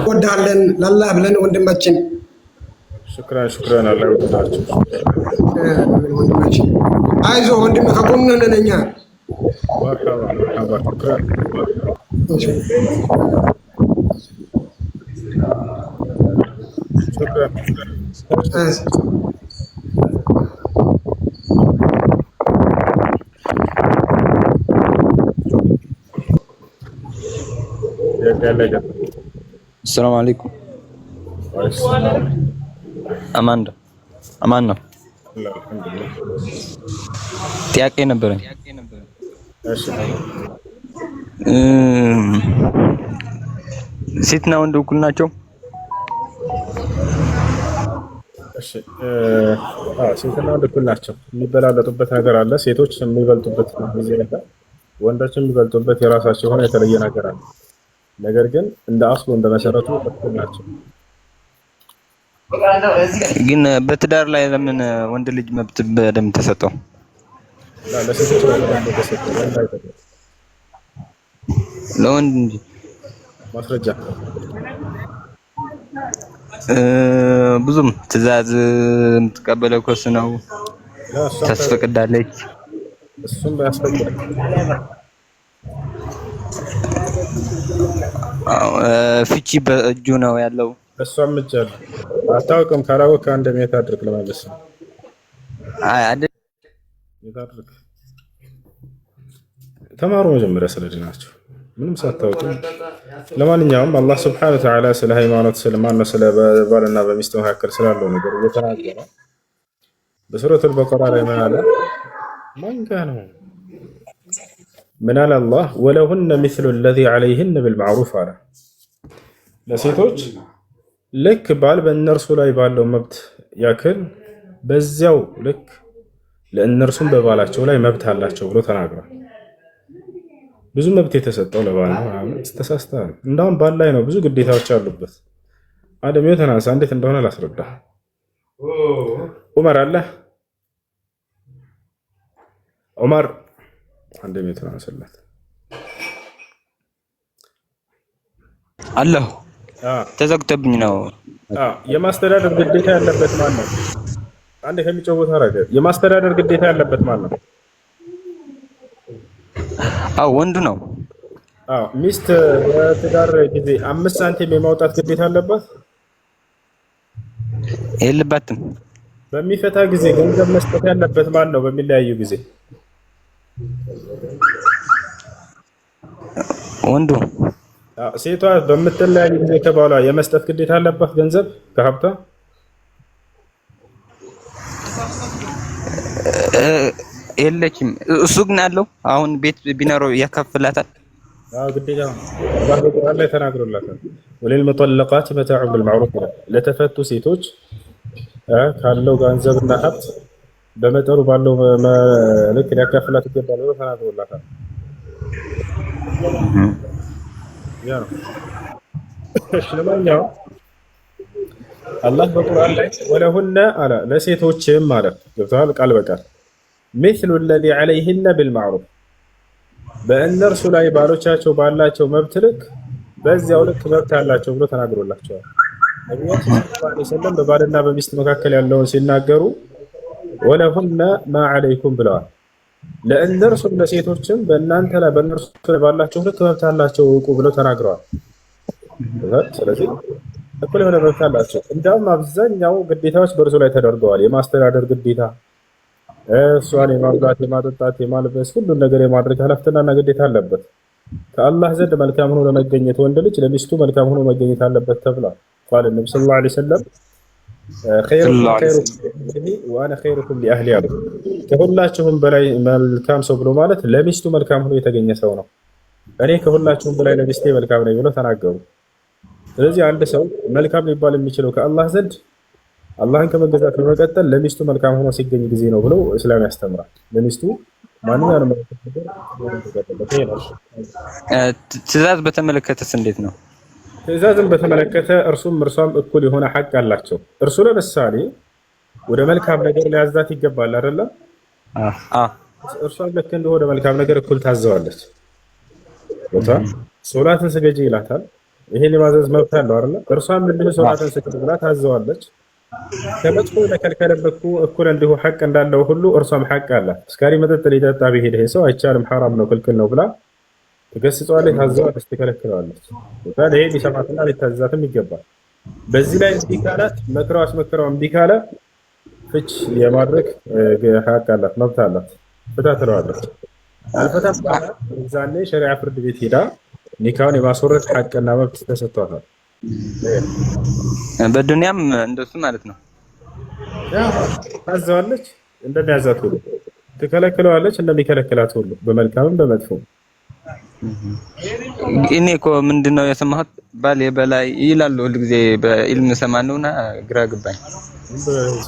ወዳለን ለአላህ ብለን ወንድማችን ሽክራን አላህ ይወዳችሁ ወንድማችን አይዞ ወንድም ከጎንህ ነን እኛ መርሐባ ሽክራን السلام عليكم. አማን ነው። ጥያቄ ነበረኝ። ሴትና ወንድ እኩል ናቸው? እሺ ሴትና ወንድ እኩል ናቸው። የሚበላለጡበት ነገር አለ። ሴቶች የሚበልጡበት ጊዜ አለ። ወንዶች የሚበልጡበት የራሳቸው የሆነ የተለየ ነገር አለ። ነገር ግን እንደ አስሉ እንደ መሰረቱ እኩል ናቸው። ግን በትዳር ላይ ለምን ወንድ ልጅ መብት በደንብ ተሰጠው? ለሴቶች ተሰጠው ለወንድ እንጂ ማስረጃ ብዙም ትዕዛዝ የምትቀበለው ከሱ ነው። ታስፈቅዳለች። እሱም ያስፈቅዳል። ፍቺ በእጁ ነው ያለው። እሷም እጅ አለ። አታውቅም። ካላወቅህ አንድ ሜት አድርግ ለማለት ነው። አይ አይደል የታድርግ ተማሩ መጀመሪያ ስለ ዲናቸው ምንም ሳታውቁ። ለማንኛውም አላህ Subhanahu Wa Ta'ala ስለ ሃይማኖት ስለ ባልና በሚስት መካከል ስላለው ነገር እየተናገረ በሱረቱል በቀራ ላይ ምን አለ? ማን ጋር ነው? ምን አለ አላህ? ወለሁነ ሚስሉ الذي عليهن بالمعروف አለ። ለሴቶች ልክ ባል በእነርሱ ላይ ባለው መብት ያክል በዚያው ልክ ለእነርሱም በባላቸው ላይ መብት አላቸው ብሎ ተናግሯል። ብዙ መብት የተሰጠው ለባል ነው። ተሳስተሃል። እንዳውም ባል ላይ ነው ብዙ ግዴታዎች አሉበት። አደም ተናሳ እንዴት እንደሆነ ላስረዳ። ዑመር አለ ዑመር አንደም ተናሰለት አለሁ ተዘግቶብኝ ነው። የማስተዳደር ግዴታ ያለበት ማን ነው? አንዴ ከሚጨውት አረገ። የማስተዳደር ግዴታ ያለበት ማን ነው? ወንዱ ነው። ሚስት በትዳር ጊዜ 5 ሳንቲም የማውጣት ግዴታ አለባት? የለባትም። በሚፈታ ጊዜ ገንዘብ መስጠት ያለበት ማን ነው? በሚለያዩ ጊዜ ወንዱ። ሴቷ በምትለያዩ ጊዜ ከባሏ የመስጠት ግዴታ አለባት ገንዘብ ከሀብቷ? የለችም። እሱ ግን አለው። አሁን ቤት ቢኖረው ያካፍላታል። ግዴታ ነው። አላህ በቁርአን ላይ ተናግሮላታል። ወለልሙጠለቃት መታዑን ቢልማዕሩፍ ይላል። ለተፈቱ ሴቶች ካለው ገንዘብና ሀብት በመጠኑ ባለው ልክ ሊያካፍላት ይገባል ብሎ ተናግሮላታል። ያ ነው። ለማንኛውም አላህ በቁርአን ላይ ወለሁነ አለ ለሴቶችም አለ ገብተዋል ቃል በቃል مثل الذي عليهن بالمعروف በእነርሱ ላይ ባሎቻቸው ባላቸው መብት ልክ በዚያው ልክ መብት አላቸው ብሎ ተናግሮላቸዋል። ነብያችን ሰለላሁ ዐለይሂ ወሰለም በባልና በሚስት መካከል ያለውን ሲናገሩ ወለሁነ ማ ዐለይኩም ብለዋል። ለእነርሱም ለሴቶችም በእናንተ ላይ በእነርሱ ላይ ባላቸው ልክ መብት አላቸው እውቁ ብለው ተናግረዋል። ስለዚህ እኩል የሆነ መብት አላቸው። እንዳውም አብዛኛው ግዴታዎች በእርሱ ላይ ተደርገዋል። የማስተዳደር ግዴታ፣ እሷን የማብላት፣ የማጠጣት፣ የማልበስ ሁሉን ነገር የማድረግ ኃላፊነትና ግዴታ አለበት። ከአላህ ዘንድ መልካም ሆኖ ለመገኘት ወንድ ልጅ ለሚስቱ መልካም ሆኖ መገኘት አለበት ተብሏል። ቃል ነብዩ ሰለላሁ ዐለይሂ ወሰለም ወአነ ኸይሩኩም ሊአህሊ አሉ። ከሁላችሁም በላይ መልካም ሰው ብሎ ማለት ለሚስቱ መልካም ሆኖ የተገኘ ሰው ነው። እኔ ከሁላችሁም በላይ ለሚስቴ መልካም ነኝ ብለው ተናገሩ። ስለዚህ አንድ ሰው መልካም ሊባል የሚችለው ከአላህ ዘንድ አላህን ከመገዛት በመቀጠል ለሚስቱ መልካም ሆኖ ሲገኝ ጊዜ ነው ብሎ እስላም ያስተምራል። ለሚስቱ ማንኛውንም ትዕዛዝ በተመለከተስ እንዴት ነው? ትዕዛዝን በተመለከተ እርሱም እርሷም እኩል የሆነ ሐቅ አላቸው። እርሱ ለምሳሌ ወደ መልካም ነገር ሊያዛት ይገባል አይደለ? እርሷም ልክ እንደሆነ መልካም ነገር እኩል ታዘዋለች። ሶላትን ስገጂ ይላታል። ይሄን የማዘዝ መብት አለው አይደል? እርሷም እንዲሁ ሶላትን ስገድ ብላ ታዘዋለች። ከመጥፎ ለከልከለበት እኩል እንዲሁ ሐቅ እንዳለው ሁሉ እርሷም ሐቅ አላት። እስካሪ መጠጥ ሊጠጣ ቢሄድ ይሄ ሰው አይቻልም፣ ሐራም ነው፣ ክልክል ነው ብላ ትገስጸዋለች፣ ታዘዋለች፣ ትከለክለዋለች። ታዲያ ይሄ ሊሰማትና ሊታዘዛትም ይገባል። በዚህ ላይ እምቢ ካላት መክረው አስመክረው እምቢ ካለ ፍች የማድረግ ሐቅ አላት፣ መብት አላት። ፍታ ትለዋለች። አልፈታም ካለ እዛኔ ሸሪዓ ፍርድ ቤት ሄዳ ኒካውን የማስወረድ ሐቅና መብት ተሰጥቷታል። በዱንያም እንደሱ ማለት ነው። ታዘዋለች፣ እንደሚያዛት ሁሉ ትከለክለዋለች፣ እንደሚከለክላት ሁሉ በመልካምም በመጥፎም። እኔ እኮ ምንድነው የሰማሁት ባል የበላይ ይላሉ ሁሉ ጊዜ በኢልም ሰማነውና ግራ ገባኝ።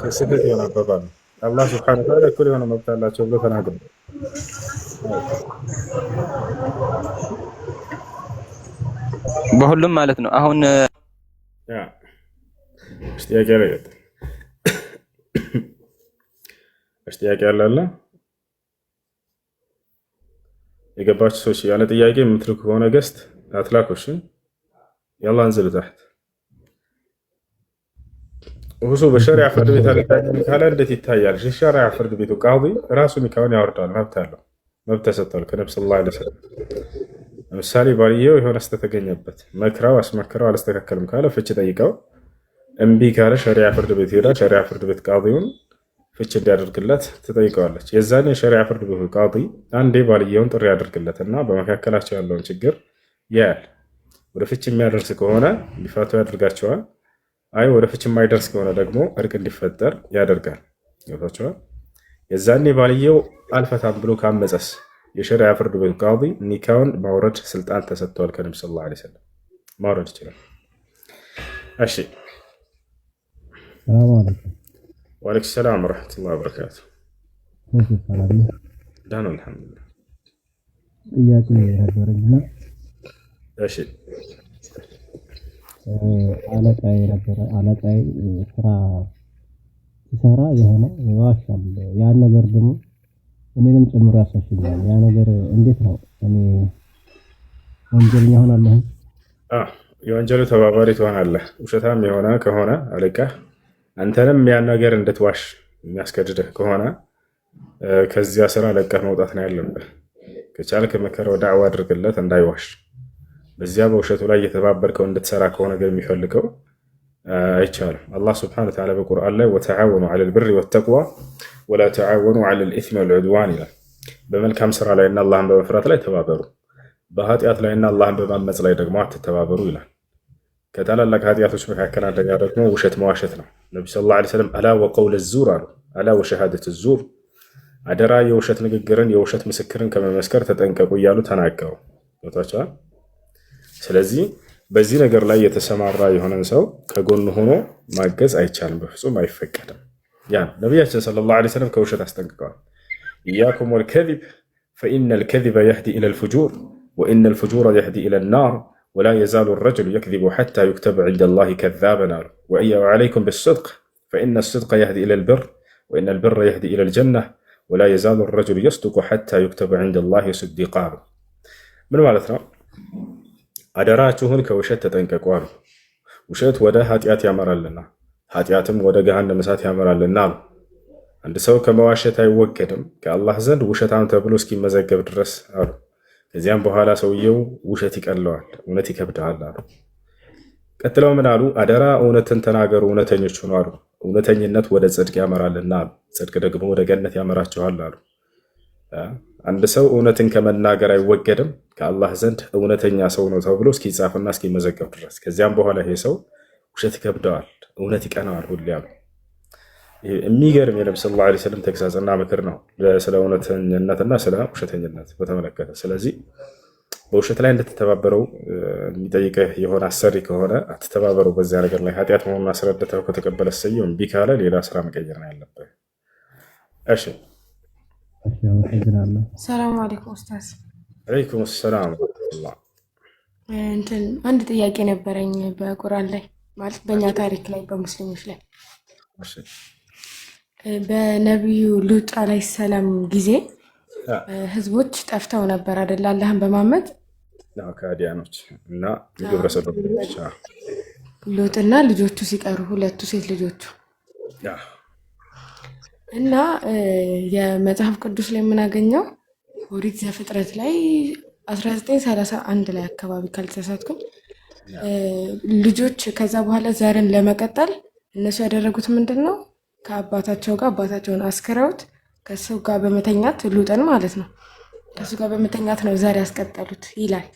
ስህተት የሆነ አባባል ነው። አላህ ሱብሓነሁ ወተዓላ እኩል የሆነ መብት አላቸው ብሎ ተናግሯል። በሁሉም ማለት ነው። አሁን ጥያቄ አለ የገባችሁ ሰዎች ያለ ጥያቄ የምትልኩ ከሆነ ገስት አትላኩሽ። ያላ እንዝል ታህት ወሱ በሸሪዓ ፍርድ ቤት አለታችን ካለ እንዴት ይታያል? ሸሪዓ ፍርድ ቤቱ ቃዲ ራሱ ኒካውን ያወርዳል። መብት አለው፣ መብት ተሰጥቷል ከነብዩ ሰለላሁ ዐለይሂ ወሰለም። ለምሳሌ ባልየው የሆነ ስተተገኘበት መክራው አስመክረው አላስተካከልም ካለ ፍች ጠይቀው እምቢ ካለ ሸሪዓ ፍርድ ቤት ሄዳ ሸሪዓ ፍርድ ቤት ቃዲውን ፍች እንዲያደርግለት ትጠይቀዋለች። የዛኔ ሸሪዓ ፍርድ ቤቱ ቃዲ አንዴ ባልየውን ጥሪ ያደርግለትና በመካከላቸው ያለውን ችግር ያያል። ወደ ፍች የሚያደርስ ከሆነ እንዲፋቱ ያደርጋቸዋል። አይ ወደ ፍች የማይደርስ ከሆነ ደግሞ እርቅ እንዲፈጠር ያደርጋል። ገብታችኋል? የዛኔ ባልየው አልፈታም ብሎ ካመፀስ የሸሪዓ ፍርድ ቤቱ ቃዲ ኒካውን ማውረድ ስልጣን ተሰጥቷል ከነብዩ ሰለላሁ ዐለይሂ ወሰለም፣ ማውረድ ይችላል። እሺ ሰላም አለይኩም። ወአለይኩም ሰላም ወራህመቱላሂ ወበረካቱ። ደህና አልሐምዱሊላህ። ጥያቄ ነበረኝና እሺ አለቃዬ ነበረ። አለቃዬ ስራ ሲሰራ የሆነ ይዋሻል። ያን ነገር ደግሞ እኔንም ጨምሮ ያሳሽኛል። ያ ነገር እንዴት ነው? እኔ ወንጀለኛ ሆናለሁ? የወንጀሉ ተባባሪ ትሆናለህ። ውሸታም የሆነ ከሆነ አለቃ አንተንም ያን ነገር እንድትዋሽ የሚያስገድድህ ከሆነ ከዚያ ስራ ለቀህ መውጣት ነው ያለብህ። ከቻልክ መከረው ዳዕዋ አድርግለት እንዳይዋሽ። በዚያ በውሸቱ ላይ እየተባበርከው እንድትሰራ ከሆነ ግን የሚፈልገው አይቻልም። አላህ ስብሐነሁ ወተዓላ በቁርአን ላይ ወተዓወኑ ዐለል ቢሪ ወተቅዋ ወላ ተዓወኑ ዐለል ኢስሚ ወልዑድዋን ይላል። በመልካም ስራ ላይና አላህን በመፍራት ላይ ተባበሩ፣ በኃጢአት ላይና አላህን በማመፅ ላይ ደግሞ አትተባበሩ ይላል። ከታላላቅ ኃጢአቶች መካከል አንደኛው ደግሞ ውሸት መዋሸት ነው። ነብዩ ሰለላሁ ዐለይሂ ወሰለም አላ ወቀውለ ዙር አሉ። አላ ወሸሃደት ዙር፣ አደራ የውሸት ንግግርን የውሸት ምስክርን ከመመስከር ተጠንቀቁ እያሉ ተናገሩ። ገብቷችኋል? ስለዚህ በዚህ ነገር ላይ የተሰማራ የሆነን ሰው ከጎኑ ሆኖ ማገዝ አይቻልም፣ በፍጹም አይፈቀድም። ያ ነቢያችን ሰለላሁ ዐለይሂ ወሰለም ከውሸት አስጠንቅቀዋል። ኢያኩም ወልከዚብ ፈኢነል ከዚበ የህዲ ኢለል ፉጁር ወኢነል ፉጁረ የህዲ ኢለል ናር ወላ የዛሉ ረጅሉ የክዚቡ ሐታ ዩክተበ ዐንደላሂ ከዛበን አሉ። ወዐለይኩም ቢስድቅ ፈኢነ ስድቀ የህዲ ኢለል ቢር ወኢነል ቢረ የህዲ ኢለል ጀነህ ወላ የዛሉ ረጅሉ የስዱቁ ሐታ ዩክተበ ዐንደላሂ ሲዲቃ አሉ። ምን ማለት ነው? አደራችሁን ከውሸት ተጠንቀቁ አሉ። ውሸት ወደ ኃጢአት ያመራልና ኃጢአትም ወደ ገሃነመ እሳት ያመራልና አሉ። አንድ ሰው ከመዋሸት አይወገድም ከአላህ ዘንድ ውሸታም ተብሎ እስኪመዘገብ ድረስ አሉ። ከዚያም በኋላ ሰውየው ውሸት ይቀለዋል፣ እውነት ይከብደዋል አሉ። ቀጥለው ምን አሉ? አደራ እውነትን ተናገሩ፣ እውነተኞች ሁኑ አሉ። እውነተኝነት ወደ ጽድቅ ያመራልና አሉ። ጽድቅ ደግሞ ወደ ገነት ያመራችኋል አሉ። አንድ ሰው እውነትን ከመናገር አይወገድም ከአላህ ዘንድ እውነተኛ ሰው ነው ተብሎ እስኪጻፍና እስኪመዘገብ ድረስ። ከዚያም በኋላ ይሄ ሰው ውሸት ይከብደዋል፣ እውነት ይቀናዋል ሁሌ አሉ። የሚገርም የነብዩ ሰለላሁ ዐለይሂ ወሰለም ተግሳጽና ምክር ነው ስለ እውነተኝነትና ስለ ውሸተኝነት በተመለከተ። ስለዚህ በውሸት ላይ እንድትተባበረው የሚጠይቅህ የሆነ አሰሪ ከሆነ አትተባበረው በዚያ ነገር ላይ። ኃጢአት መሆኑን አስረድተው ከተቀበለ ሰየው፣ እምቢ ካለ ሌላ ስራ መቀየር ነው ያለብህ። እሺ ሰላም አለይኩም ኡስታዝ። አለይኩም ሰላም። አንድ ጥያቄ ነበረኝ በቁርአን ላይ ማለት በእኛ ታሪክ ላይ በሙስሊሞች ላይ በነቢዩ ሉጥ አለይሂ ሰላም ጊዜ ህዝቦች ጠፍተው ነበር አይደል? አላህን በማመጥ ከሃዲያኖች እና ግብረ ሰዶሞች ሎጥና ልጆቹ ሲቀሩ ሁለቱ ሴት ልጆቹ እና የመጽሐፍ ቅዱስ ላይ የምናገኘው ኦሪት ዘፍጥረት ላይ 1931 ላይ አካባቢ ካልተሳሳትኩኝ ልጆች ከዛ በኋላ ዘርን ለመቀጠል እነሱ ያደረጉት ምንድን ነው? ከአባታቸው ጋር አባታቸውን አስክረውት ከሱ ጋር በመተኛት ሉጥን ማለት ነው ከሱ ጋር በመተኛት ነው ዘር ያስቀጠሉት ይላል።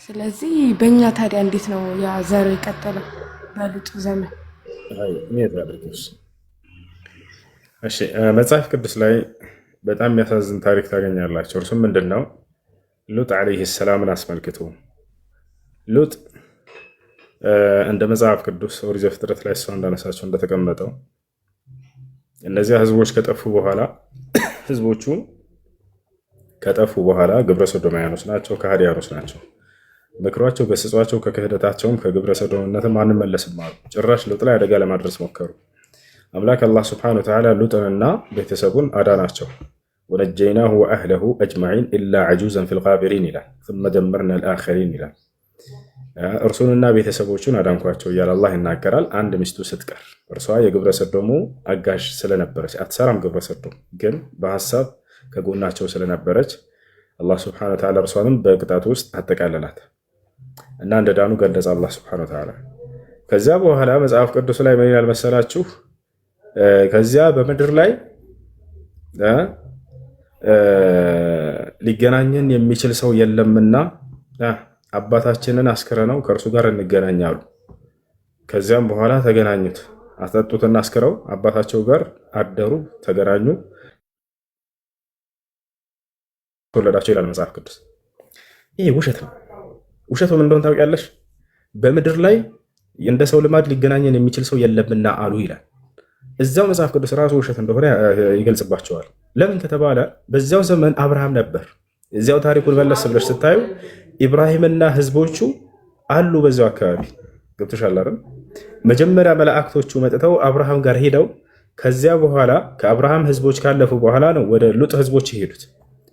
ስለዚህ በእኛ ታዲያ እንዴት ነው ያ ዘር የቀጠለው በሉጥ ዘመን? እሺ መጽሐፍ ቅዱስ ላይ በጣም የሚያሳዝን ታሪክ ታገኛላቸው። እርሱም ምንድን ነው? ሉጥ ዓለይሂ ሰላምን አስመልክቶ ሉጥ እንደ መጽሐፍ ቅዱስ ኦሪት ዘፍጥረት ላይ እሷ እንዳነሳቸው እንደተቀመጠው እነዚያ ህዝቦች ከጠፉ በኋላ ግብረ ሰዶማውያኖች ናቸው፣ ከሃዲያኖች ናቸው። ምክሯቸው፣ ገስጿቸው ከክህደታቸውም ከግብረ ሰዶምነትም አንመለስም አሉ። ጭራሽ ሉጥ ላይ አደጋ ለማድረስ ሞከሩ። አምላክ አላህ ስብሐነሁ ወተዓላ ሉጥንና ቤተሰቡን አዳናቸው። ወነጀይናሁ ወአህለሁ አጅመዒን ኢላ ዐጁዘን ፊል ጋቢሪን ይላል። ثم دمرنا الآخرين ይላል። እርሱንና ቤተሰቦቹን አዳንኳቸው እያለ አላህ ይናገራል። አንድ ሚስቱ ስትቀር እርሷ የግብረ ሰዶሙ አጋዥ ስለነበረች አትሰራም፣ ግብረ ሰዶም ግን በሀሳብ ከጎናቸው ስለነበረች አላህ ስብሐነሁ ወተዓላ እርሷንም በቅጣቱ ውስጥ አጠቃለላት እና እንደዳኑ ገለጸ አላህ ስብሐነሁ ወተዓላ። ከዚያ በኋላ መጽሐፍ ቅዱስ ላይ ምን ይላል መሰላችሁ? ከዚያ በምድር ላይ ሊገናኘን የሚችል ሰው የለምና አባታችንን አስክረነው ከእርሱ ጋር እንገናኛሉ። ከዚያም በኋላ ተገናኙት፣ አጠጡትና አስክረው አባታቸው ጋር አደሩ፣ ተገናኙ፣ ተወለዳቸው ይላል መጽሐፍ ቅዱስ። ይህ ውሸት ነው። ውሸቱ ምን እንደሆነ ታውቂያለሽ? በምድር ላይ እንደ ሰው ልማድ ሊገናኘን የሚችል ሰው የለምና አሉ ይላል። እዛው መጽሐፍ ቅዱስ ራሱ ውሸት እንደሆነ ይገልጽባቸዋል። ለምን ከተባለ በዚያው ዘመን አብርሃም ነበር። እዚያው ታሪኩን መለስ ብለሽ ስታዩ ኢብራሂምና ህዝቦቹ አሉ በዚያው አካባቢ። ገብቶሻል አይደል? መጀመሪያ መላእክቶቹ መጥተው አብርሃም ጋር ሄደው ከዚያ በኋላ ከአብርሃም ህዝቦች ካለፉ በኋላ ነው ወደ ሉጥ ህዝቦች የሄዱት።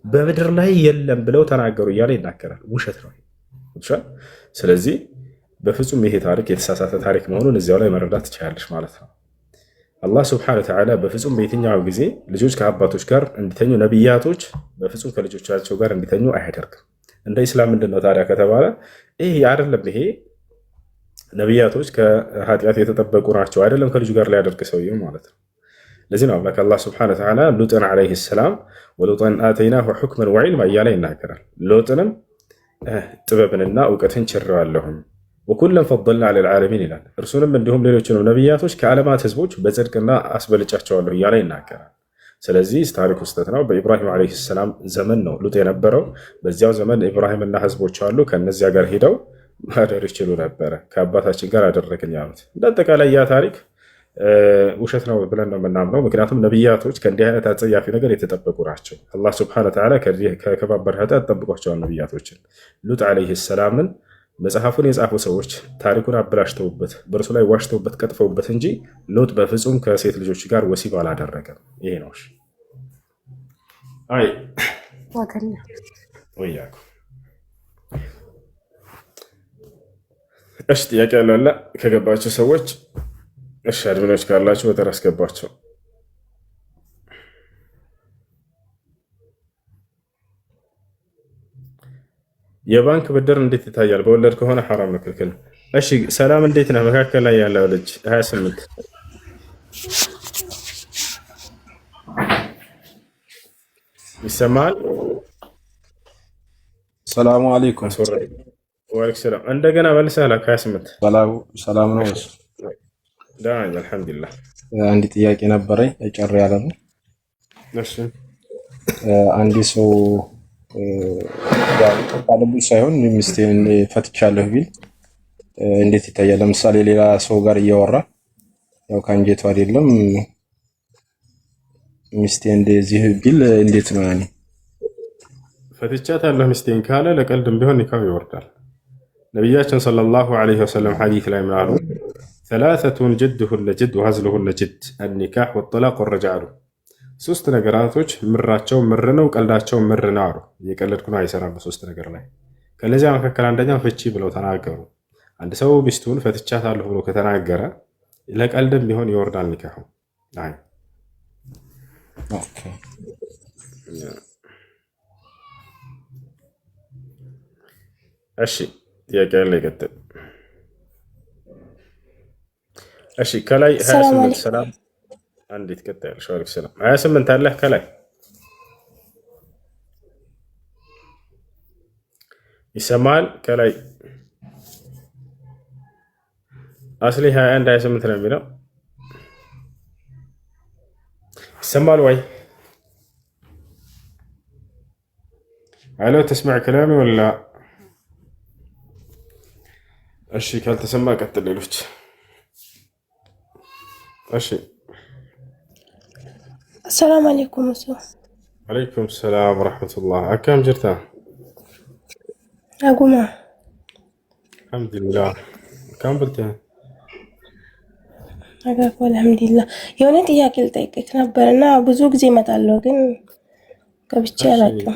በምድር ላይ የለም ብለው ተናገሩ እያለ ይናገራል። ውሸት ነው። ስለዚህ በፍጹም ይሄ ታሪክ የተሳሳተ ታሪክ መሆኑን እዚያው ላይ መረዳት ትችላለች ማለት ነው። አላህ ስብሐነሁ ወተዓላ በፍጹም በየትኛው ጊዜ ልጆች ከአባቶች ጋር እንዲተኙ፣ ነቢያቶች በፍጹም ከልጆቻቸው ጋር እንዲተኙ አያደርግም። እንደ ኢስላም ምንድን ነው ታዲያ ከተባለ ይሄ አይደለም። ይሄ ነቢያቶች ከኃጢአት የተጠበቁ ናቸው አይደለም ከልጁ ጋር ሊያደርግ ሰውየው ማለት ነው። ለዚህ ነው አምላክ አላህ ስብሐነሁ ወተዓላ ሉጥን ዓለይሂ ሰላም ወሉጠን አተይናሁ ሑክመን ወዒልማ እያለ ይናገራል። ሉጥንም ጥበብንና እውቀትን ችሬዋለሁም ወኩለን ፈضልና ዐለል ዓለሚን ይላል። እርሱንም እንዲሁም ሌሎችንም ነቢያቶች ከዓለማት ህዝቦች በጽድቅና አስበልጫቸዋለሁ እያለ ይናገራል። ስለዚህ ታሪኩ ስህተት ነው። በኢብራሂም ዓለይሂ ሰላም ዘመን ነው ሉጥ የነበረው። በዚያው ዘመን ኢብራሂምና ህዝቦች አሉ። ከነዚያ ጋር ሄደው ማደር ይችሉ ነበረ። ከአባታችን ጋር አደረግን ያሉት። እንዳጠቃላይ ያ ታሪክ ውሸት ነው ብለን ነው የምናምነው። ምክንያቱም ነቢያቶች ከእንዲህ አይነት አጸያፊ ነገር የተጠበቁ ናቸው። አላህ ስብሐነሁ ወተዓላ ከከባድ ኃጢአት ጠብቋቸዋል ነቢያቶችን። ሉጥ ዓለይሂ ሰላምን መጽሐፉን የጻፉ ሰዎች ታሪኩን አበላሽተውበት በእርሱ ላይ ዋሽተውበት ቀጥፈውበት እንጂ ሉጥ በፍጹም ከሴት ልጆች ጋር ወሲብ አላደረገም። ይሄ ነው። አይ ወያኩ እሺ፣ ጥያቄ ያለው አለ ከገባቸው ሰዎች እሺ፣ አድሚኖች ካላችሁ በተራ አስገባቸው። የባንክ ብድር እንዴት ይታያል? በወለድ ከሆነ ሐራም ነው፣ ክልክል። እሺ ሰላም እንዴት ነህ? መካከል ላይ ያለው ልጅ 28 ይሰማል? ሰላሙ አለይኩም። ወአለይኩም ሰላም። እንደገና መልሰህ 28 ሰላም ነው? ደህና ነኝ አልሐምዱሊላህ። አንድ ጥያቄ ነበረኝ ጨር ያለ ነው። እሺ አንድ ሰው ባለቡ ሳይሆን ሚስቴን ፈትቻለሁ ቢል እንዴት ይታያል? ለምሳሌ ሌላ ሰው ጋር እያወራ ያው ከአንጀቱ አይደለም ሚስቴ እንደዚህ ቢል እንዴት ነው? ያኔ ፈትቻታለሁ ሚስቴን ካለ ለቀልድም ቢሆን ኒካው ይወርዳል። ነቢያችን ሰለላሁ ዐለይሂ ወሰለም ሐዲስ ላይ ምን አሉ? ሰላሰቱን ጅድሁነ ጅድ ወሀዝሉሁነ ጅድ አኒካህ ወጠላቅ ወረጅዕ አሉ። ሶስት ነገራቶች ምራቸው ምር ነው፣ ቀልዳቸው ምር ነው አሉ። የቀለድኩ ነው አይሰራም። በሶስት ነገር ላይ ከነዚያ መካከል አንደኛው ፍቺ ብለው ተናገሩ። አንድ ሰው ሚስቱን ፈትቻታለሁ ብሎ ከተናገረ ለቀልድም ቢሆን ይወርዳል ኒካሁ። አይ ኦኬ እሺ፣ ጥያቄ ያለ ይቀጥል። እሺ፣ ከላይ 28 ሰላም አንዲት ቀጣይ ያልሽው አለይኩም ሰላም 28 አለ ከላይ ይሰማል። ከላይ አስሊ 21 28 ነው የሚለው ይሰማል ወይ? አሎ تسمع كلامي ولا؟ እሺ ካልተሰማ ቀጥል ሌሎች። እሺ السلام عليكم مسوح. عليكم السلام ورحمة الله. أكم جرتا؟ أقوم. الحمد لله. كم بلتها؟ أقول الحمد لله. يونت إياك التيك نبرنا بزوج زي ما تعلو كن كبتشي لكم.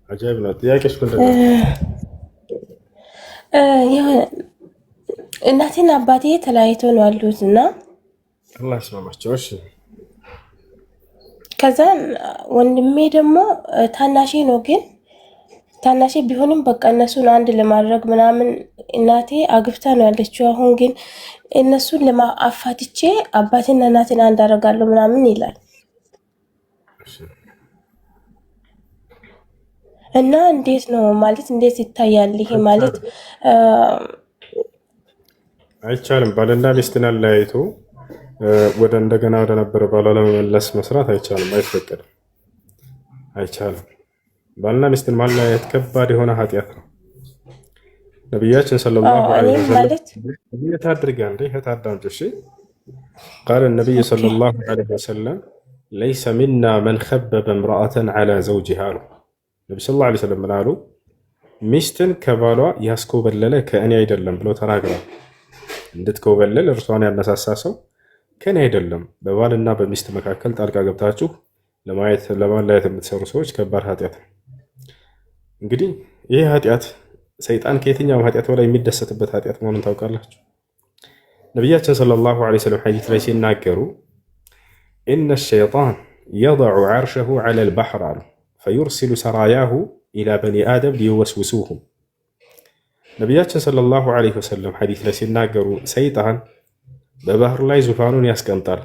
عجبنا. إياك إيش كنت؟ يهون እናቴና አባቴ ተለያይተው ነው ያሉትና الله يسلمك. وش؟ ከዛን ወንድሜ ደግሞ ታናሼ ነው ግን ታናሼ ቢሆንም በቃ እነሱን አንድ ለማድረግ ምናምን እናቴ አግብታ ነው ያለችው። አሁን ግን እነሱን ለማፋትቼ አባቴና እናቴን አንድ አደርጋለሁ ምናምን ይላል እና እንዴት ነው ማለት እንዴት ይታያል ይሄ ማለት? አይቻልም። ባልና ሚስትን አለያይቶ ወደ እንደገና ወደ ነበረ ባሏ ለመመለስ መስራት አይቻልም፣ አይፈቀድም፣ አይቻልም። ባልና ሚስትን ማለያየት ከባድ የሆነ ኃጢአት ነው። ነቢያችን ሰለላሁ ዐለይሂ ወሰለም ታድርጋ እንዴ ታዳምጪ እሺ قال النبي صلى الله عليه وسلم ليس منا من خبب امرأة على زوجها له ነብዩ ሰለላሁ ዐለይሂ ወሰለም ምናሉ ሚስትን ከባሏ ያስኮበለለ ከእኔ አይደለም ብሎ ተናግረዋል። እንድትኮበለል እርሷን ያነሳሳ ሰው ከኔ አይደለም። በባልና በሚስት መካከል ጣልቃ ገብታችሁ ለማለያየት የምትሰሩ ሰዎች ከባድ ኃጢአት ነው። እንግዲህ ይህ ኃጢአት ሰይጣን ከየትኛው ኃጢአት በላይ የሚደሰትበት ኃጢአት መሆኑን ታውቃላችሁ። ነቢያችን ሰለላሁ ዐለይሂ ወሰለም ሐዲስ ላይ ሲናገሩ ኢነ ሸይጣን የضع عرشه على البحر አሉ فيرسل سراياه إلى بني آدم ليوسوسوهم። ነቢያችን ሰለላሁ ዐለይሂ ወሰለም ሐዲስ ላይ ሲናገሩ ሰይጣን በባህር ላይ ዙፋኑን ያስቀምጣል፣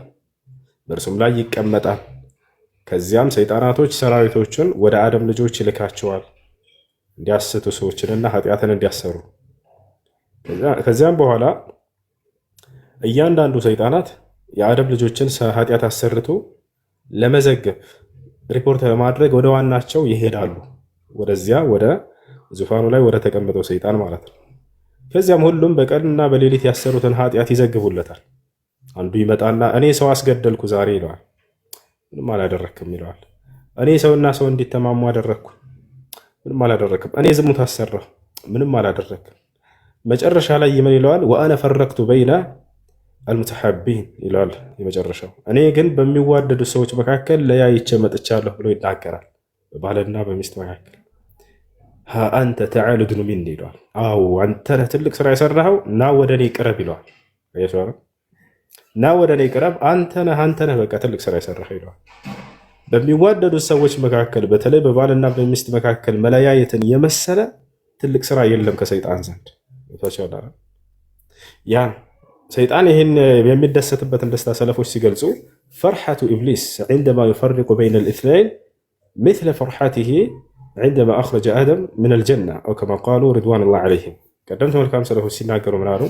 በእርሱም ላይ ይቀመጣል። ከዚያም ሰይጣናቶች ሰራዊቶችን ወደ አደም ልጆች ይልካቸዋል እንዲያስቱ ሰዎችንና ኃጢአትን እንዲያሰሩ። ከዚያም በኋላ እያንዳንዱ ሰይጣናት የአደም ልጆችን ኃጢአት አሰርቶ ለመዘገብ ሪፖርት ለማድረግ ወደ ዋናቸው ይሄዳሉ። ወደዚያ ወደ ዙፋኑ ላይ ወደ ተቀመጠው ሰይጣን ማለት ነው። ከዚያም ሁሉም በቀንና በሌሊት ያሰሩትን ኃጢአት ይዘግቡለታል። አንዱ ይመጣና እኔ ሰው አስገደልኩ ዛሬ ይለዋል። ምንም አላደረክም ይለዋል። እኔ ሰውና ሰው እንዲተማሙ አደረግኩ። ምንም አላደረክም። እኔ ዝሙት አሰራሁ። ምንም አላደረክም። መጨረሻ ላይ ምን ይለዋል? ወአነ ፈረቅቱ በይነ አልሙተሐቢን ይለዋል። የመጨረሻው እኔ ግን በሚዋደዱ ሰዎች መካከል ለያይቼ መጥቻለሁ ብሎ ይናገራል። በባልና በሚስት መካከል አንተ ተዓሉ ድኑ ሚኒ ይለዋል። አዎ አንተ ነህ ትልቅ ስራ የሰራኸው፣ ና ወደ እኔ ቅረብ ይለዋል። ና ወደ እኔ ቅረብ፣ አንተ ነህ በቃ ትልቅ ስራ የሰራኸው ይለዋል። በሚዋደዱት ሰዎች መካከል በተለይ በባልና በሚስት መካከል መለያየትን የመሰለ ትልቅ ስራ የለም ከሰይጣን ዘንድ። ያ ሰይጣን ይህን የሚደሰትበትን ደስታ ሰለፎች ሲገልጹ ፈርሐቱ ኢብሊስ ዐንደማ ዩፈሪቁ በይነ ልእትነይን ምስለ ፈርሐቲሂ ዐንደማ አኽረጀ አደም ምን አልጀና አው ከማ ቃሉ ሪድዋኑላህ ዐለይሂም። ቀደምት መልካም ሰለፎች ሲናገሩ ምናሉ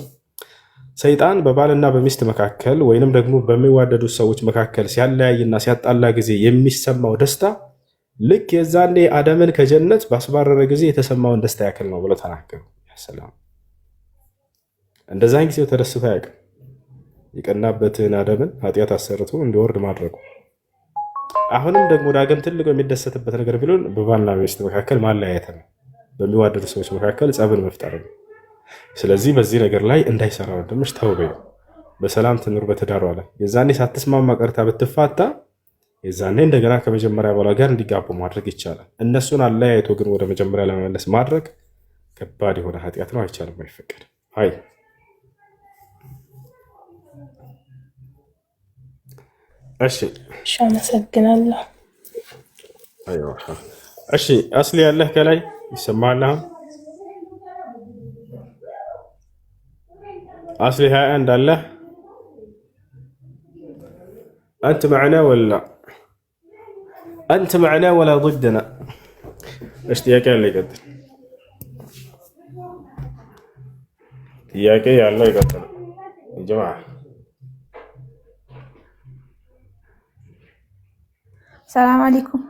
ሰይጣን በባልና በሚስት መካከል ወይንም ደግሞ በሚዋደዱት ሰዎች መካከል ሲያለያይና ሲያጣላ ጊዜ የሚሰማው ደስታ ልክ የዛኔ አደምን ከጀነት ባስባረረ ጊዜ የተሰማውን ደስታ ያክል ነው ብለው ተናገሩ። ሰላም እንደዛን ጊዜው ተደስቶ አያውቅም። የቀናበትን አደምን ኃጢአት አሰርቶ እንዲወርድ ማድረጉ። አሁንም ደግሞ ዳግም ትልቁ የሚደሰትበት ነገር ቢሆን በባልና በሚስት መካከል ማለያየት ነው፣ በሚዋደዱ ሰዎች መካከል ጸብን መፍጠር ነው። ስለዚህ በዚህ ነገር ላይ እንዳይሰራ ወንድምሽ ተውበይ፣ በሰላም ትኑር በትዳሯ ላይ። የዛኔ ሳትስማማ ቀርታ ብትፋታ የዛኔ እንደገና ከመጀመሪያ ባሏ ጋር እንዲጋቡ ማድረግ ይቻላል። እነሱን አለያይቶ ግን ወደ መጀመሪያ ለመመለስ ማድረግ ከባድ የሆነ ኃጢአት ነው። አይቻልም፣ አይፈቀድም። አይ እሺ፣ አመሰግናለሁ። እሺ፣ አስሊ ያለህ ከላይ ይሰማል። አስሊ 21 አለ። አንተ معنا ولا انت معنا ولا ضدنا؟ ايش ጥያቄ ያለ ይቀጥል። ጥያቄ ያለው ይቀጥል ጀማዓ። ሰላም አለይኩም።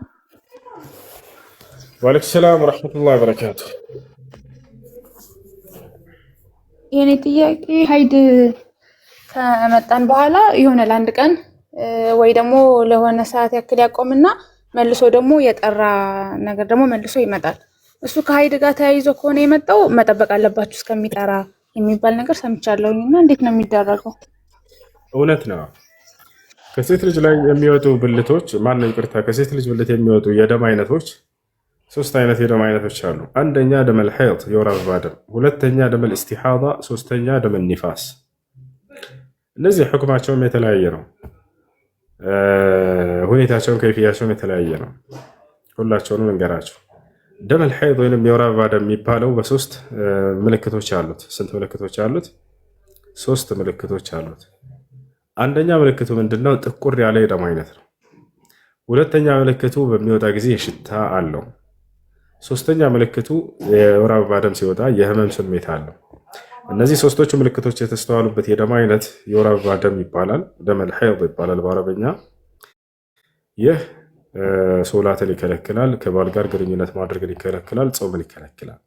ወአለይኩም ሰላም ወራህመቱላሂ ወበረካቱ። የኔ ጥያቄ ሀይድ ከመጣን በኋላ የሆነ ለአንድ ቀን ወይ ደግሞ ለሆነ ሰዓት ያክል ያቆምና መልሶ ደግሞ የጠራ ነገር ደግሞ መልሶ ይመጣል። እሱ ከሀይድ ጋር ተያይዞ ከሆነ የመጣው መጠበቅ አለባችሁ እስከሚጠራ የሚባል ነገር ሰምቻለሁኝና እንዴት ነው የሚደረገው? እውነት ነው። ከሴት ልጅ ላይ የሚወጡ ብልቶች ይቅርታ፣ ከሴት ልጅ ብልት የሚወጡ የደም አይነቶች 3 አይነት የደም አይነቶች አሉ። አንደኛ ደመል ሐይድ የወር አበባ ደም፣ ሁለተኛ ደመል ኢስቲሓዳ፣ ሶስተኛ ደመል ኒፋስ። እነዚህ ሕክማቸውም የተለያየ ነው። ሁኔታቸውም ከይፍያቸውም የተለያየ ነው። ሁላቸውንም እንገራቸው። ደመል ሐይድ ወይም የወር አበባ ደም የሚባለው በ3 ምልክቶች አሉት። ስንት ምልክቶች አሉት? 3 ምልክቶች አሉት። አንደኛ ምልክቱ ምንድነው? ጥቁር ያለ የደም አይነት ነው። ሁለተኛ ምልክቱ በሚወጣ ጊዜ የሽታ አለው። ሶስተኛ ምልክቱ የወር አበባ ደም ሲወጣ የህመም ስሜት አለው። እነዚህ 3ቶቹ ምልክቶች የተስተዋሉበት የደም አይነት የወር አበባ ደም ይባላል። ደመል ሐይድ ይባላል በአረበኛ። ይህ ሶላትን ይከለክላል፣ ከባል ጋር ግንኙነት ማድረግን ይከለክላል፣ ጾምን ይከለክላል።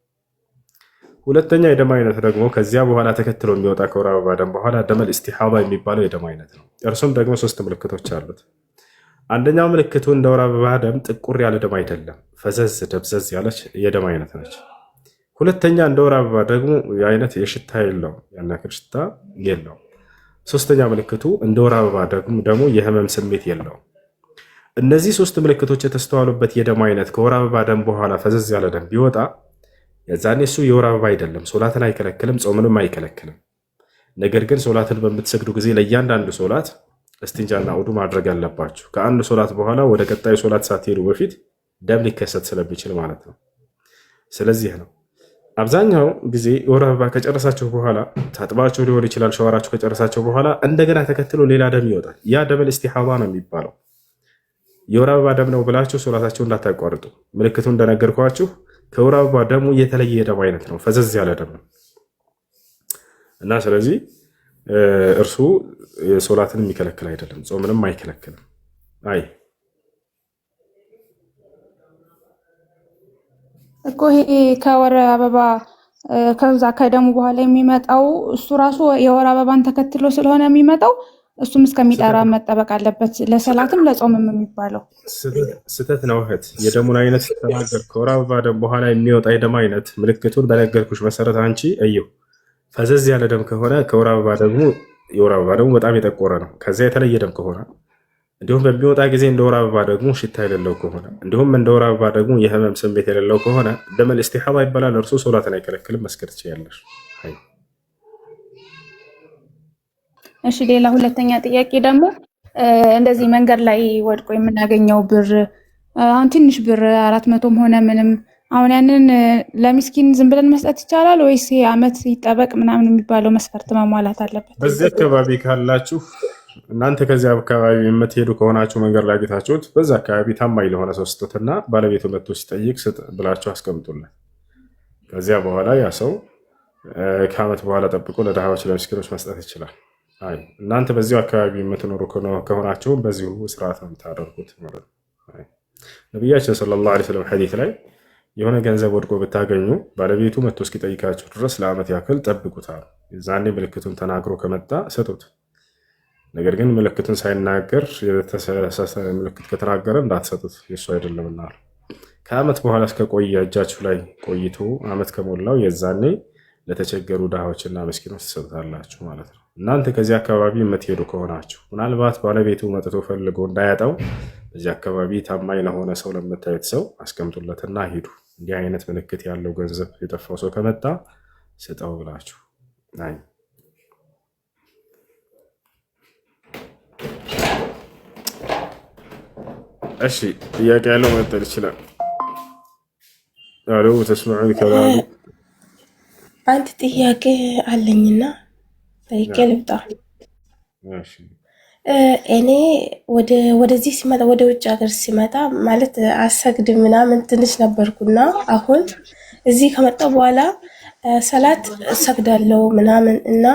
ሁለተኛ የደም አይነት ደግሞ ከዚያ በኋላ ተከትሎ የሚወጣ ከወር አበባ ደም በኋላ ደመል ኢስቲሓዳ የሚባለው የደም አይነት ነው። እርሱም ደግሞ 3 ምልክቶች አሉት። አንደኛው ምልክቱ እንደ ወር አበባ ደም ጥቁር ያለ ደም አይደለም፣ ፈዘዝ ደብዘዝ ያለች የደም አይነት ነች። ሁለተኛ እንደ ወር አበባ ደግሞ የአይነት የሽታ የለውም፣ ያን ያክል ሽታ የለውም። ሶስተኛ ምልክቱ እንደ ወር አበባ ደግሞ የህመም ስሜት የለውም። እነዚህ 3 ምልክቶች የተስተዋሉበት የደም አይነት ከወር አበባ ደም በኋላ ፈዘዝ ያለ ደም ቢወጣ የዛኔ እሱ የወር አበባ አይደለም፣ ሶላትን አይከለክልም፣ ጾምንም አይከለክልም። ነገር ግን ሶላትን በምትሰግዱ ጊዜ ለእያንዳንዱ ሶላት እስቲንጃና ውዱ ማድረግ ያለባችሁ ከአንድ ሶላት በኋላ ወደ ቀጣዩ ሶላት ሳትሄዱ በፊት ደም ሊከሰት ስለሚችል ማለት ነው። ስለዚህ ነው አብዛኛው ጊዜ የወር አበባ ከጨረሳችሁ በኋላ ታጥባችሁ ሊሆን ይችላል፣ ሸዋራችሁ ከጨረሳችሁ በኋላ እንደገና ተከትሎ ሌላ ደም ይወጣል። ያ ደመል ኢስቲሓዳ ነው የሚባለው። የወር አበባ ደም ነው ብላችሁ ሶላታችሁ እንዳታቋርጡ። ምልክቱ እንደነገርኳችሁ ከወር አበባ ደሙ የተለየ የደም አይነት ነው፣ ፈዘዝ ያለ ደም ነው እና ስለዚህ እርሱ ሶላትን የሚከለክል አይደለም፣ ጾምንም አይከለክልም። አይ እኮ ይሄ ከወር አበባ ከዛ ከደሙ በኋላ የሚመጣው እሱ ራሱ የወር አበባን ተከትሎ ስለሆነ የሚመጣው እሱም እስከሚጠራ መጠበቅ አለበት፣ ለሰላትም ለጾምም የሚባለው ስህተት ነው እህት። የደሙን አይነት ተናገር። ከወር አበባ ደም በኋላ የሚወጣ የደም አይነት ምልክቱን በነገርኩሽ መሰረት አንቺ እየው። ፈዘዝ ያለ ደም ከሆነ ከወር አበባ ደግሞ የወር አበባ ደግሞ በጣም የጠቆረ ነው። ከዚያ የተለየ ደም ከሆነ እንዲሁም በሚወጣ ጊዜ እንደ ወር አበባ ደግሞ ሽታ የሌለው ከሆነ እንዲሁም እንደ ወር አበባ ደግሞ የህመም ስሜት የሌለው ከሆነ ደመል ኢስቲሓዳ ይባላል። እርሱ ሶላትን አይከለክልም፣ መስገድ ትችያለሽ። እሺ፣ ሌላ ሁለተኛ ጥያቄ ደግሞ እንደዚህ መንገድ ላይ ወድቆ የምናገኘው ብር አሁን ትንሽ ብር 400ም ሆነ ምንም አሁን ያንን ለሚስኪን ዝም ብለን መስጠት ይቻላል ወይስ ዓመት ይጠበቅ ምናምን የሚባለው መስፈርት መሟላት አለበት? በዚህ አካባቢ ካላችሁ እናንተ ከዚያ አካባቢ የምትሄዱ ከሆናችሁ መንገድ ላይ አግኝታችሁት በዛ አካባቢ ታማኝ ለሆነ ሰው ስጡትና ባለቤቱ መጥቶ ሲጠይቅ ስጥ ብላችሁ አስቀምጡለት። ከዚያ በኋላ ያ ሰው ከዓመት በኋላ ጠብቆ ለድሃዎች ለምስኪኖች መስጠት ይችላል። አይ እናንተ በዚሁ አካባቢ የምትኖሩ ከሆናችሁ በዚሁ ስርዓት ነው የምታደርጉት ማለት ነው። ነቢያችን ሰለላሁ ዐለይሂ ወሰለም ሐዲስ ላይ የሆነ ገንዘብ ወድቆ ብታገኙ ባለቤቱ መጥቶ እስኪጠይቃችሁ ድረስ ለዓመት ያክል ጠብቁታል። የዛኔ ምልክቱን ተናግሮ ከመጣ ሰጡት። ነገር ግን ምልክቱን ሳይናገር የተሳሳተ ምልክት ከተናገረ እንዳትሰጡት የሱ አይደለምና። ከዓመት በኋላ እስከቆየ እጃችሁ ላይ ቆይቶ ዓመት ከሞላው የዛኔ ለተቸገሩ ድሃዎችና ምስኪኖች ትሰጡታላችሁ ማለት ነው። እናንተ ከዚህ አካባቢ የምትሄዱ ከሆናችሁ ምናልባት ባለቤቱ መጥቶ ፈልጎ እንዳያጣው እዚህ አካባቢ ታማኝ ለሆነ ሰው ለምታዩት ሰው አስቀምጡለትና ሂዱ። እንዲህ አይነት ምልክት ያለው ገንዘብ የጠፋው ሰው ከመጣ ስጠው ብላችሁ። አይ እሺ፣ ጥያቄ ያለው መጠል ይችላል። አሎ ተስማዑ ከላሉ አንድ ጥያቄ አለኝና ጠይቄ ልብጣ። እሺ እኔ ወደዚህ ሲመጣ ወደ ውጭ ሀገር ሲመጣ ማለት አሰግድ ምናምን ትንሽ ነበርኩና አሁን እዚህ ከመጣሁ በኋላ ሰላት ሰግዳለሁ ምናምን እና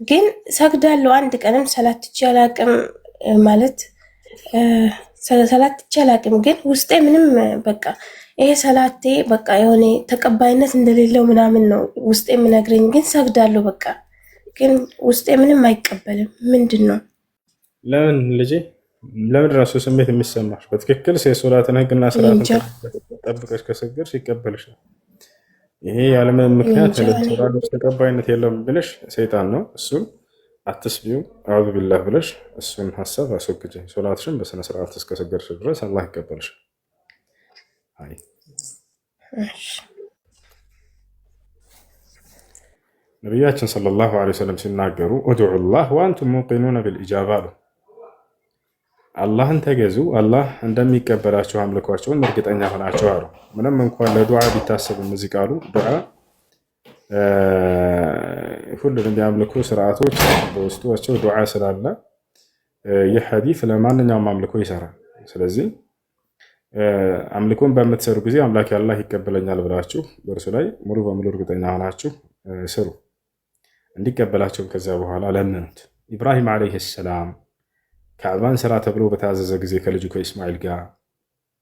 ግን ሰግዳለሁ አንድ ቀንም ሰላት ትቼ አላቅም ማለት ሰላት ትቼ አላቅም። ግን ውስጤ ምንም በቃ ይሄ ሰላቴ በቃ የሆነ ተቀባይነት እንደሌለው ምናምን ነው ውስጤ የሚነግረኝ። ግን ሰግዳለሁ በቃ ግን ውስጤ ምንም አይቀበልም። ምንድን ነው? ለምን ልጄ ለምን ራሱ ስሜት የሚሰማሽ? በትክክል የሶላትን ህግና ስርዓትን ጠብቀሽ ከሰገድሽ ይቀበልሻል። ይሄ ያለምንም ምክንያት ለሶላት ተቀባይነት የለውም ብለሽ ሰይጣን ነው እሱን አትስቢው። አዑዙ ቢላህ ብለሽ እሱን ሀሳብ አስወግጂ። ሶላትሽን በስነ ስርዓት እስከሰገድሽ ድረስ አላህ ይቀበልሻል። አይ ነቢያችን ሰለላሁ ዐለይሂ ወሰለም ሲናገሩ ኡድዑላህ ወአንቱም ሙቂኑነ ቢልኢጃባ አሉ። አላህን ተገዙ፣ አላህ እንደሚቀበላቸው አምልኳቸውን እርግጠኛ ሆናቸው አሉ። ምንም እንኳን ለዱዓ ቢታሰብም እዚህ ቃሉ ዱዓ ሁሉንም የአምልኮ ስርዓቶች በውስጧቸው ዱዓ ስላለ ይህ ሐዲስ ለማንኛውም አምልኮ ይሰራል። ስለዚህ አምልኮን በምትሰሩ ጊዜ አምላክ አላህ ይቀበለኛል ብላችሁ በእርሱ ላይ ሙሉ በሙሉ እርግጠኛ ሆናችሁ ስሩ። እንዲቀበላቸውም ከዚያ በኋላ ለምኑት። ኢብራሂም ዓለይሂ ሰላም ካዕባን ስራ ተብሎ በታዘዘ ጊዜ ከልጁ ከኢስማኤል ጋር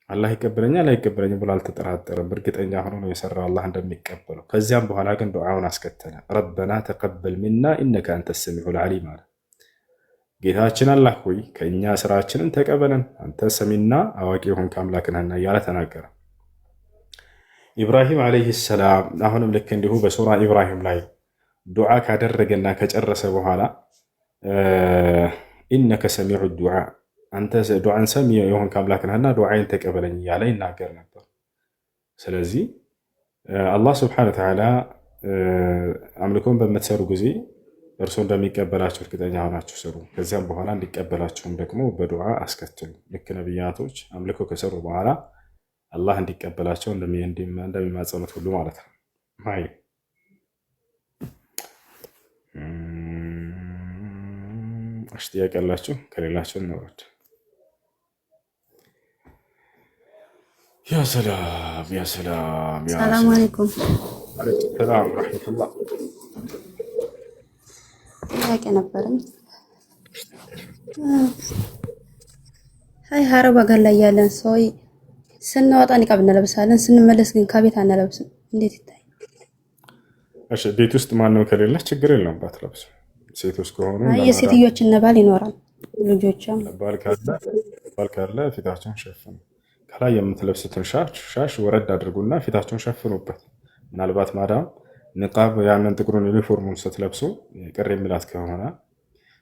አላህ ይቀበለኛል አይቀበለኝም ብሎ አልተጠራጠረም። እርግጠኛ ሆኖ ነው የሰራው አላህ እንደሚቀበለው። ከዚያም በኋላ ግን ዱዓውን አስከተለ። ረበና ተቀበል ሚና ኢነከ አንተ ሰሚዑል ዓሊም አለ። ጌታችን አላህ ሆይ ከእኛ ስራችንን ተቀበለን አንተ ሰሚና አዋቂ የሆንክ አምላክ ነህና እያለ ተናገረ። ኢብራሂም ዓለይሂ ሰላም አሁንም ልክ እንዲሁ በሱራ ኢብራሂም ላይ ዱዓ ካደረገና ከጨረሰ በኋላ ኢነከ ሰሚዑ ዱዓ አንተ ዱዓን ሰሚ የሆንክ አምላክ ነህና ዱዓይን ተቀበለኝ እያለ ይናገር ነበር። ስለዚህ አላህ ስብሐነሁ ወተዓላ አምልኮን በምትሰሩ ጊዜ እርሱ እንደሚቀበላቸው እርግጠኛ ሆናችሁ ስሩ። ከዚያም በኋላ እንዲቀበላቸውም ደግሞ በዱዓ አስከትሉ። ልክ ነቢያቶች አምልኮ ከሰሩ በኋላ አላህ እንዲቀበላቸው እንደሚማጸኑት ሁሉ ማለት ነው። ማይ ጥያቄ ያላችሁ ከሌላቸው እንወርድ። ያ ሰላም ያ ሰላም ያ ሰላም አለይኩም። አለይኩም ሰላም ወራህመቱላህ። ጥያቄ ነበረኝ። አይ ሀረብ ሀገር ላይ ያለን ሰው ስንወጣ ኒቃብ እንለብሳለን፣ ስንመለስ ግን ከቤት አንለብስም። እንዴት ይታይ? እሺ ቤት ውስጥ ማንም ከሌለ ችግር የለውም ባትለብሱ። ሴቶች ከሆኑ የሴትዮችን ነባል ይኖራል፣ ልጆቿም ባል ካለ ፊታቸውን ሸፍኑ። ከላይ የምትለብሱትን ሻሽ ወረድ አድርጉና ፊታቸውን ሸፍኑበት። ምናልባት ማዳም ንቃብ ያንን ጥቁሩን ዩኒፎርሙን ስትለብሱ ቅር የሚላት ከሆነ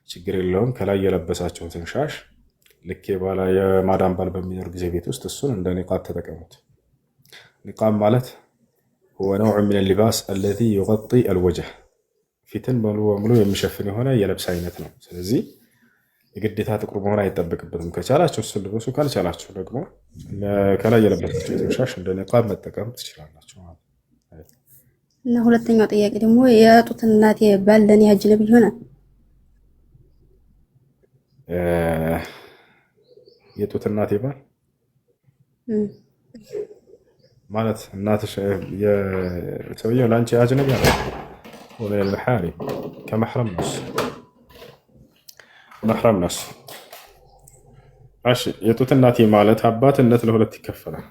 ችግር የለውም። ከላይ የለበሳችሁትን ሻሽ ልክ የማዳም ባል በሚኖር ጊዜ ቤት ውስጥ እሱን እንደ ኒቃብ ተጠቀሙት። ኒቃብ ማለት هو نوع من اللباس الذي يغطي الوجه ፊትን ሙሉ በሙሉ የሚሸፍን የሆነ የልብስ አይነት ነው። ስለዚህ የግዴታ ጥቁር መሆን አይጠበቅበትም። ከቻላችሁ እሱን ልበሱ፣ ካልቻላችሁ ደግሞ ከላይ የለበሳችሁትን ሻሽ እንደ ኒቃብ መጠቀም ትችላላችሁ ማለት ነው። እና ሁለተኛው ጥያቄ ደግሞ የጡት እናቴ ባል ለኔ አጅነቢ ይሆናል? የጡት እናቴ ባል ማለት እናትሽ የሰውየው ለአንቺ አጅነቢ አለ ومن المحارم كمحرم نفس محرم نفس። እሺ የጡት እናቴ ማለት አባትነት ለሁለት ይከፈላል።